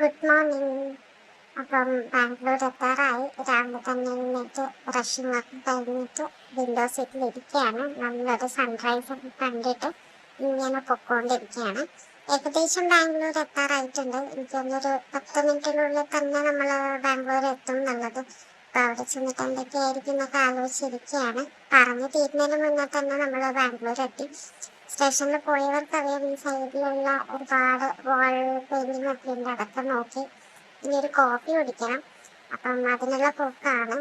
Good morning. അപ്പം ബാംഗ്ലൂർ എത്താറായി. രാവിലെ തന്നെ എഴുന്നേറ്റ് ബ്രഷിംഗ് ഒക്കെ കഴിഞ്ഞിട്ട് വിൻഡോ സീറ്റിൽ ഇരിക്കുകയാണ്. നല്ലൊരു സൺറൈസ് ഒക്കെ കണ്ടിട്ട് ഇങ്ങനെ പൊക്കോണ്ടിരിക്കുകയാണ്. ഏകദേശം ബാംഗ്ലൂർ എത്താറായിട്ടുണ്ട്. എനിക്കൊന്നൊരു 10 മിനിറ്റിനുള്ളിൽ തന്നെ നമ്മൾ ബാംഗ്ലൂർ എത്തും എന്നുള്ളത്. അപ്പോൾ അവിടെ ചെന്നിട്ട് എന്തൊക്കെയായിരിക്കും എന്നൊക്കെ ആലോചിച്ചിരിക്കുകയാണ്. പറഞ്ഞു തീരുന്നതിന് മുന്നേ തന്നെ നമ്മൾ ബാംഗ്ലൂർ എത്തി. സ്റ്റേഷനിൽ പോയവർക്കറിയാം, ഈ സൈഡിലുള്ള ഒരുപാട് വാൾ പെയിന്റിംഗ് ഒക്കെ ഉണ്ട്. അതൊക്കെ നോക്കി ഇനി ഒരു കോഫി കുടിക്കണം. അപ്പം അതിനുള്ള പോക്കാണ്.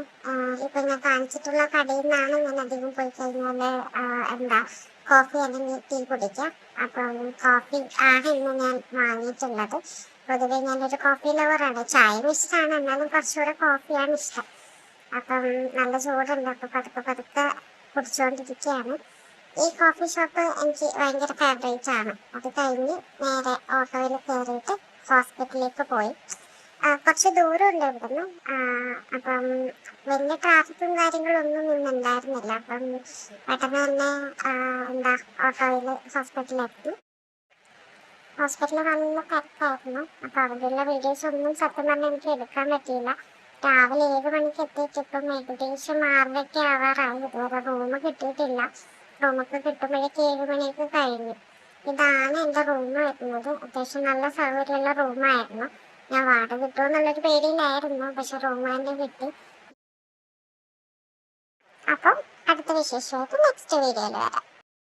ഇപ്പൊ ഞാൻ കാണിച്ചിട്ടുള്ള കടയിൽ നിന്നാണ് ഞാൻ അധികം പോയി കഴിഞ്ഞാല് കോഫി അല്ലെങ്കിൽ ടീ കുടിക്കാം. അപ്പം കോഫി ആണ് ഇന്ന് ഞാൻ വാങ്ങിയിട്ടുള്ളത്. പൊതുവെ ഞാനൊരു കോഫി ലവറാണ്. ചായ ഇഷ്ടമാണ്, എന്നാലും കുറച്ചുകൂടെ കോഫിയാണ് ഇഷ്ടം. അപ്പം നല്ല ചൂടുണ്ട്, അപ്പൊ പതുക്കെ പതുക്കെ കുടിച്ചുകൊണ്ടിരിക്കുകയാണ്. ഈ കോഫി ഷോപ്പ് എനിക്ക് ഭയങ്കര ഫേവറേറ്റ് ആണ്. അത് കഴിഞ്ഞ് നേരെ ഓട്ടോയിൽ കയറിയിട്ട് ഹോസ്പിറ്റലിലേക്ക് പോയി. കുറച്ച് ദൂരമുണ്ട് ഇവിടുന്ന്. അപ്പം വലിയ ട്രാഫിക്കും കാര്യങ്ങളൊന്നും ഇന്നുണ്ടായിരുന്നില്ല. അപ്പം പെട്ടെന്ന് തന്നെ ഓട്ടോയിൽ ഹോസ്പിറ്റലിലെത്തി. ഹോസ്പിറ്റലിൽ നല്ല തിരക്കായിരുന്നു. അപ്പം അവിടെയുള്ള വീഡിയോസ് ഒന്നും സത്യം പറഞ്ഞാൽ എനിക്ക് എടുക്കാൻ പറ്റിയില്ല. രാവിലെ 7 മണിക്ക് എത്തിയിട്ട് ഇപ്പം ഏകദേശം 6:30 ആവാറായി. ഇതുവരെ റൂം കിട്ടിയിട്ടില്ല. റൂമൊക്കെ കിട്ടുമ്പോഴേക്ക് 7 മണിയൊക്കെ കഴിഞ്ഞു. ഇതാണ് എൻ്റെ റൂം വരുന്നത്. അത്യാവശ്യം നല്ല സൗകര്യമുള്ള റൂമായിരുന്നു. ഞാൻ വാടക കിട്ടുമോ എന്നുള്ളൊരു പേടിയിലായിരുന്നു, പക്ഷെ റൂം തന്നെ കിട്ടി. അപ്പം അടുത്ത വിശേഷമായിട്ട് നെക്സ്റ്റ് വീഡിയോയിൽ വരാം.